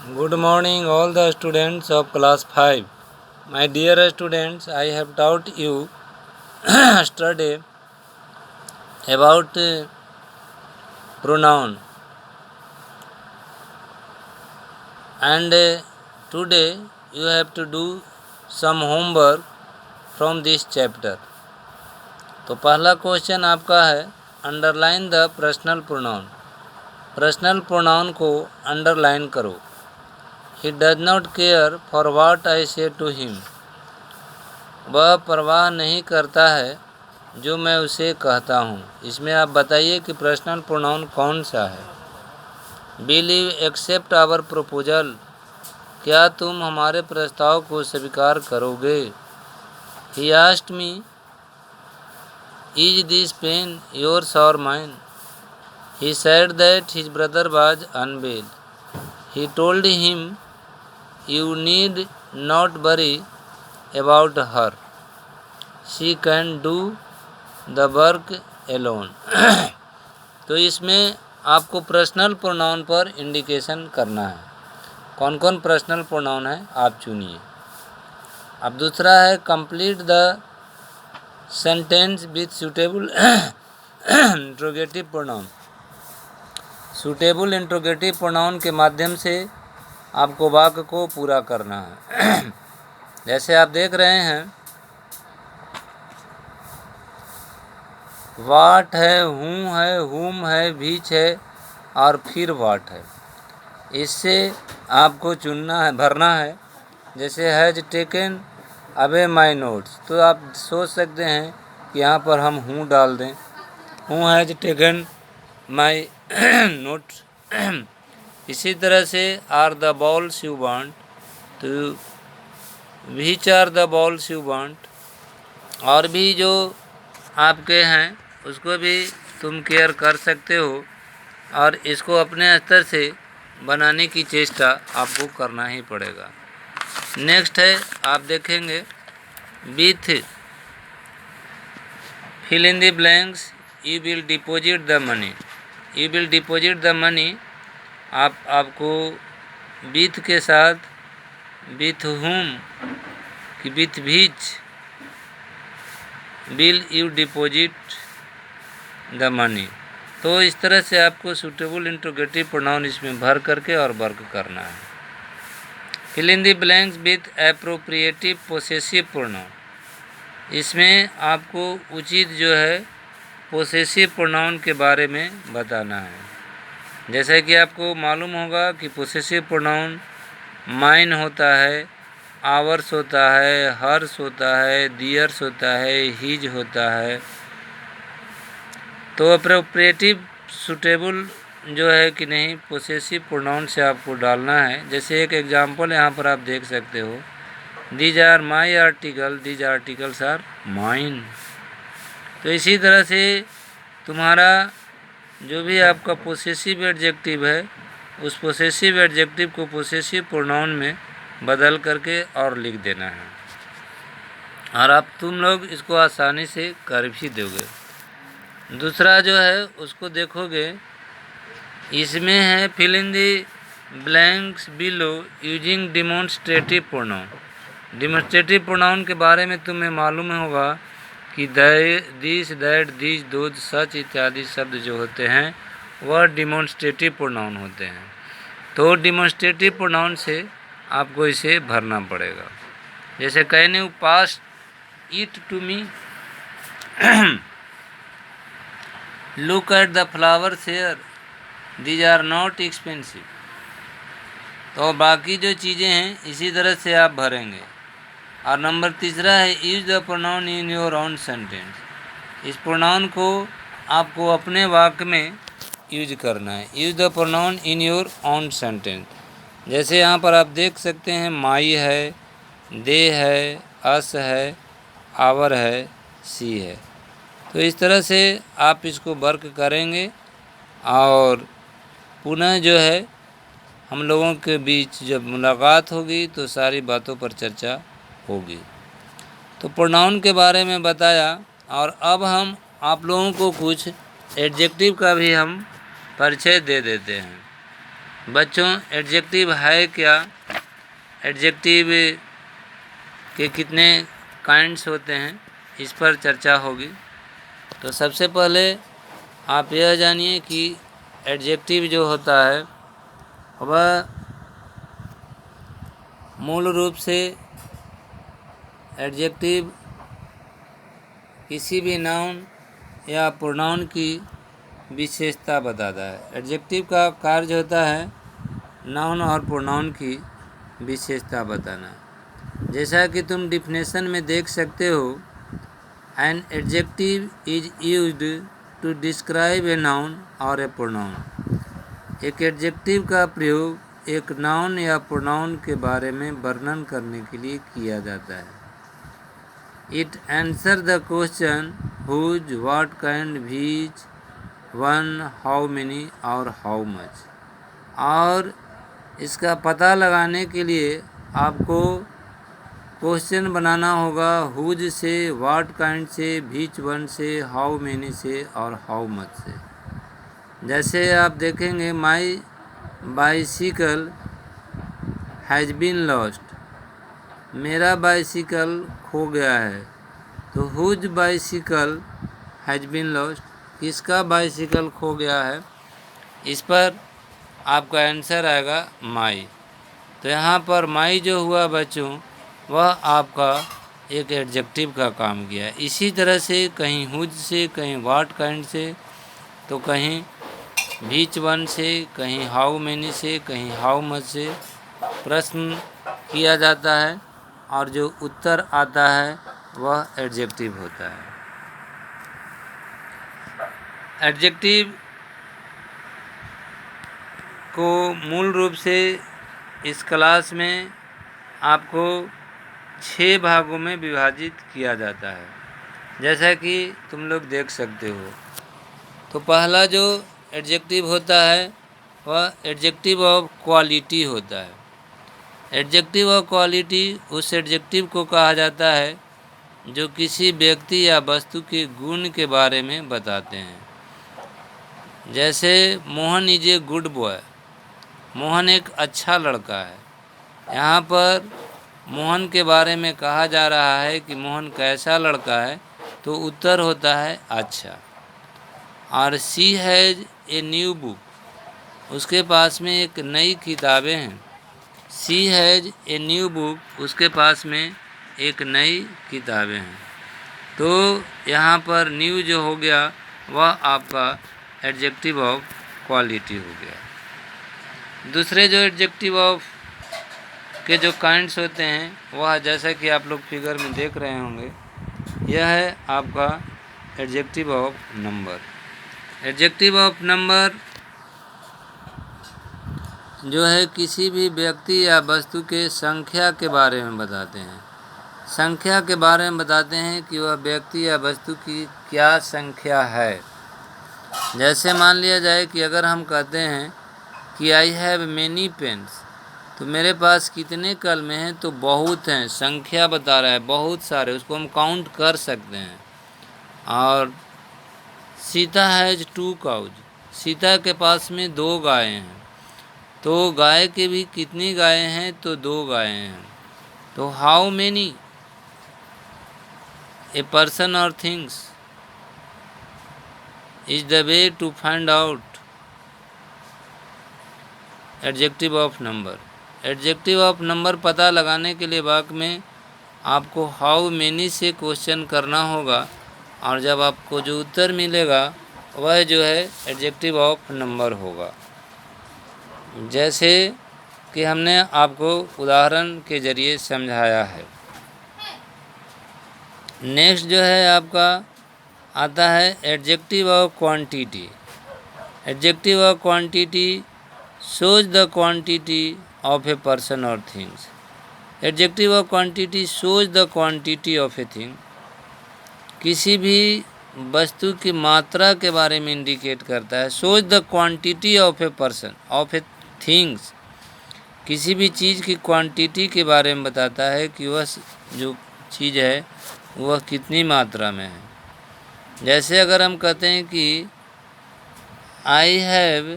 Good morning, all the students of class 5. My dear students, I have taught you yesterday about pronoun, and today you have to do some homework from this chapter. तो पहला question आपका है underline the personal pronoun. Personal pronoun को underline करो। He does not care for what I से to him. वह परवाह नहीं करता है जो मैं उसे कहता हूँ। इसमें आप बताइए कि पर्सनल प्रोनाउन कौन सा है। Will you accept our proposal. क्या तुम हमारे प्रस्ताव को स्वीकार करोगे। He asked me is this pen yours or mine. He said that his brother was unwell. He told him you need not worry about her. She can do the work alone. तो इसमें आपको personal pronoun पर indication करना है। कौन कौन personal pronoun है आप चुनिए। अब दूसरा है complete the sentence with suitable interrogative pronoun. Suitable interrogative pronoun के माध्यम से आपको वाक्य को पूरा करना है। जैसे आप देख रहे हैं वाट है, हूँ है, हुम है, बीच है और फिर वाट है। इससे आपको चुनना है, भरना है। जैसे has taken away my notes, तो आप सोच सकते हैं कि यहाँ पर हम हूँ डाल दें। हूँ हैज टेकन माई नोट्स। इसी तरह से are the balls you want, तो which are the balls you want. और भी जो आपके हैं उसको भी तुम केयर कर सकते हो और इसको अपने स्तर से बनाने की चेष्टा आपको करना ही पड़ेगा। नेक्स्ट है आप देखेंगे with fill in the blanks you will deposit the money. You will deposit the money, आपको विथ के साथ विथ हुम कि with which will you deposit the money. तो इस तरह से आपको सूटेबल इंट्रोगेटिव प्रोनाउन इसमें भर करके और वर्क करना है। Fill in the blanks with appropriative possessive pronoun. इसमें आपको उचित जो है पोसेसिव प्रोनाउन के बारे में बताना है। जैसे कि आपको मालूम होगा कि पोसेसिव प्रोनाउन माइन होता है, आवर्स होता है, हर्स होता है, दियर्स होता है, हिज होता है। तो अप्रोप्रिएटिव सूटेबल जो है कि नहीं पोसेसिव प्रोनाउन से आपको डालना है। जैसे एक एग्जांपल यहाँ पर आप देख सकते हो, these are my article, these articles are mine. तो इसी तरह से तुम्हारा जो भी आपका पोसेसिव एडजेक्टिव है उस पोसेसिव एडजेक्टिव को पोसेसिव प्रोनाउन में बदल करके और लिख देना है और आप तुम लोग इसको आसानी से कर भी दोगे। दूसरा जो है उसको देखोगे, इसमें है fill in the blanks below using demonstrative pronoun. Demonstrative pronoun के बारे में तुम्हें मालूम होगा कि this, that, these, those, such इत्यादि शब्द जो होते हैं वह डिमॉन्स्ट्रेटिव प्रोनाउन होते हैं। तो डिमॉन्स्ट्रेटिव प्रोनाउन से आपको इसे भरना पड़ेगा। जैसे can you pass it to me, look at the flowers here, these are not expensive. तो बाकी जो चीज़ें हैं इसी तरह से आप भरेंगे। और नंबर तीसरा है use the pronoun in your own sentence. इस प्रोनाउन को आपको अपने वाक्य में यूज करना है। Use the pronoun in your own sentence. जैसे यहाँ पर आप देख सकते हैं माई है, दे है, अस है, आवर है, सी है। तो इस तरह से आप इसको वर्क करेंगे और पुनः जो है हम लोगों के बीच जब मुलाकात होगी तो सारी बातों पर चर्चा होगी। तो प्रोनाउन के बारे में बताया और अब हम आप लोगों को कुछ एडजेक्टिव का भी हम परिचय दे देते हैं। बच्चों एडजेक्टिव है क्या, एडजेक्टिव के कितने काइंड्स होते हैं, इस पर चर्चा होगी। तो सबसे पहले आप यह जानिए कि एडजेक्टिव जो होता है वह मूल रूप से एडजेक्टिव किसी भी नाउन या प्रोनाउन की विशेषता बताता है। एडजेक्टिव का कार्य होता है नाउन और प्रोनाउन की विशेषता बताना। जैसा कि तुम डिफिनेशन में देख सकते हो, an adjective is used to describe a noun और ए प्रोनाउन। एक एडजेक्टिव का प्रयोग एक नाउन या प्रोनाउन के बारे में वर्णन करने के लिए किया जाता है। It answer the question whose, what kind, which one, how many और हाउ मच। और इसका पता लगाने के लिए आपको क्वेश्चन बनाना होगा हुज से, व्हाट काइंड से, व्हिच वन से, हाउ मेनी से और हाउ मच से। जैसे आप देखेंगे, my bicycle has been lost, मेरा बाइसिकल खो गया है। तो whose bicycle has been lost, किसका बाइसिकल खो गया है, इस पर आपका आंसर आएगा माई। तो यहाँ पर माई जो हुआ बच्चों, वह आपका एक एडजेक्टिव का काम किया है। इसी तरह से कहीं हुज से, कहीं व्हाट काइंड से, तो कहीं व्हिच वन से, कहीं हाउ मेनी से, कहीं हाउ मच से प्रश्न किया जाता है और जो उत्तर आता है वह एडजेक्टिव होता है। एडजेक्टिव को मूल रूप से इस क्लास में आपको 6 भागों में विभाजित किया जाता है, जैसा कि तुम लोग देख सकते हो। तो पहला जो एडजेक्टिव होता है वह एडजेक्टिव ऑफ क्वालिटी होता है। एडजेक्टिव ऑफ क्वालिटी उस एडजेक्टिव को कहा जाता है जो किसी व्यक्ति या वस्तु के गुण के बारे में बताते हैं। जैसे Mohan is a good boy, Mohan एक अच्छा लड़का है। यहाँ पर मोहन के बारे में कहा जा रहा है कि मोहन कैसा लड़का है, तो उत्तर होता है अच्छा। और she has a new book, उसके पास में एक नई किताबें हैं। She has a new book, उसके पास में एक नई किताबें हैं। तो यहाँ पर न्यू जो हो गया वह आपका एडजेक्टिव ऑफ क्वालिटी हो गया। दूसरे जो एडजेक्टिव ऑफ के जो काइंड्स होते हैं वह जैसा कि आप लोग फिगर में देख रहे होंगे, यह है आपका adjective of number. Adjective of number जो है किसी भी व्यक्ति या वस्तु के संख्या के बारे में बताते हैं। संख्या के बारे में बताते हैं कि वह व्यक्ति या वस्तु की क्या संख्या है। जैसे मान लिया जाए कि अगर हम कहते हैं कि आई हैव मेनी पेन्स, तो मेरे पास कितने कलमे हैं, तो बहुत हैं, संख्या बता रहा है, बहुत सारे, उसको हम काउंट कर सकते हैं। और सीता हैज़ 2 काउज, सीता के पास में 2 गायें हैं। तो गाय के भी कितनी गायें हैं, तो 2 गायें हैं। तो हाउ मेनी ए पर्सन और things is the way to find out adjective of number. Adjective of number पता लगाने के लिए वाक्य में आपको हाउ मेनी से क्वेश्चन करना होगा, और जब आपको जो उत्तर मिलेगा वह जो है एडजेक्टिव ऑफ नंबर होगा। जैसे कि हमने आपको उदाहरण के ज़रिए समझाया है। नेक्स्ट जो है आपका आता है adjective of quantity. Adjective of quantity shows the quantity of a person or things. Adjective of quantity shows the quantity of a thing. किसी भी वस्तु की मात्रा के बारे में इंडिकेट करता है। shows the quantity of a person, of a things. किसी भी चीज़ की क्वांटिटी के बारे में बताता है कि वह जो चीज़ है वह कितनी मात्रा में है। जैसे अगर हम कहते हैं कि I have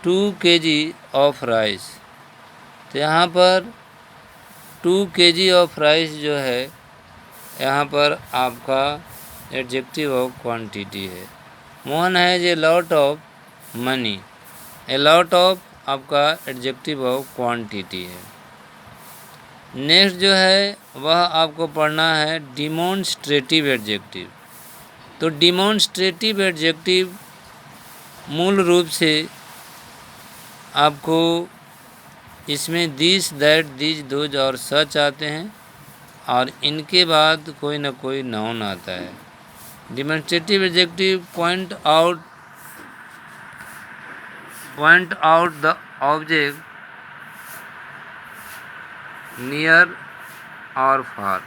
2 kg of rice. तो यहाँ पर 2 kg ऑफ राइस जो है यहाँ पर आपका एडजेक्टिव ऑफ क्वांटिटी है। Mohan has a lot of money. A lot of आपका एडजेक्टिव ऑफ क्वांटिटी है। नेक्स्ट जो है वह आपको पढ़ना है डिमॉन्स्ट्रेटिव एडजेक्टिव। तो डिमॉन्स्ट्रेटिव एडजेक्टिव मूल रूप से आपको इसमें दिस, दैट, दिस, दोज और सच आते हैं और इनके बाद कोई ना कोई नाउन आता है। Demonstrative adjective point out the object near और फार।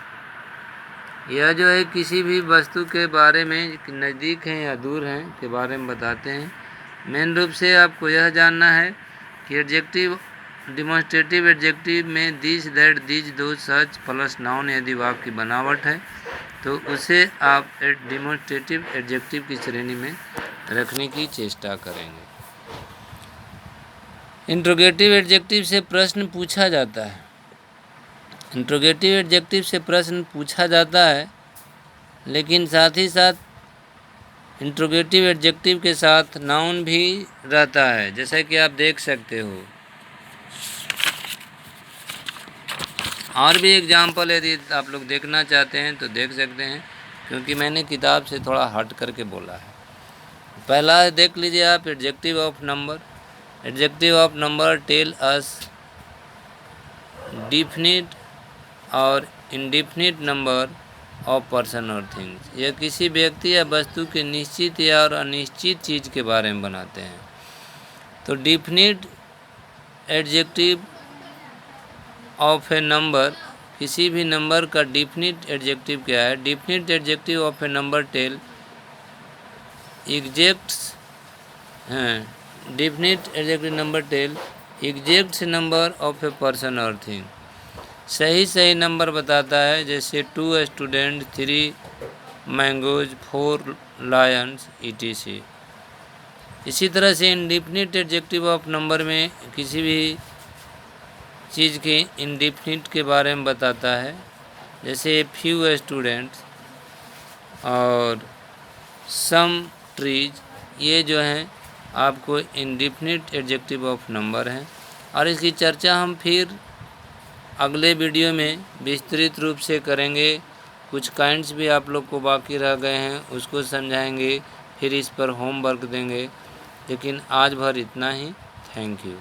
यह जो है किसी भी वस्तु के बारे में नज़दीक हैं या दूर हैं के बारे में बताते हैं। मेन रूप से आपको यह जानना है कि एडजेक्टिव डिमॉन्स्ट्रेटिव एडजेक्टिव में this, that, this, those, such plus noun यदि वाक्य की बनावट है तो उसे आप डिमॉन्स्ट्रेटिव एडजेक्टिव की श्रेणी में रखने की चेष्टा करेंगे। इंट्रोगेटिव एडजेक्टिव से प्रश्न पूछा जाता है। इंट्रोगेटिव एडजेक्टिव से प्रश्न पूछा जाता है, लेकिन साथ ही साथ इंट्रोगेटिव एडजेक्टिव के साथ नाउन भी रहता है, जैसा कि आप देख सकते हो। और भी एग्जाम्पल यदि आप लोग देखना चाहते हैं तो देख सकते हैं, क्योंकि मैंने किताब से थोड़ा हट करके बोला है। पहला देख लीजिए आप, adjective of number. Adjective of number tell us definite और इनडिफिनिट नंबर ऑफ पर्सन और थिंग्स। यह किसी व्यक्ति या वस्तु के निश्चित या और अनिश्चित चीज़ के बारे में बनाते हैं। तो definite adjective of a number, किसी भी नंबर का डिफिनिट एडजेक्टिव क्या है? Definite adjective of a number tell exacts definite adjective number tell exact number of a person और थिंग। सही नंबर बताता है, जैसे 2 स्टूडेंट, 3 मैंगोज, 4 लायंस etc। इसी तरह से इनडिफिनिट एडजेक्टिव ऑफ नंबर में किसी भी चीज़ के इनडिफिनिट के बारे में बताता है, जैसे फ्यू स्टूडेंट्स और सम ट्रीज। ये जो हैं आपको इनडिफिनिट एडजेक्टिव ऑफ नंबर हैं, और इसकी चर्चा हम फिर अगले वीडियो में विस्तृत रूप से करेंगे। कुछ काइंड्स भी आप लोग को बाकी रह गए हैं, उसको समझाएंगे, फिर इस पर होमवर्क देंगे। लेकिन आज भर इतना ही। Thank you.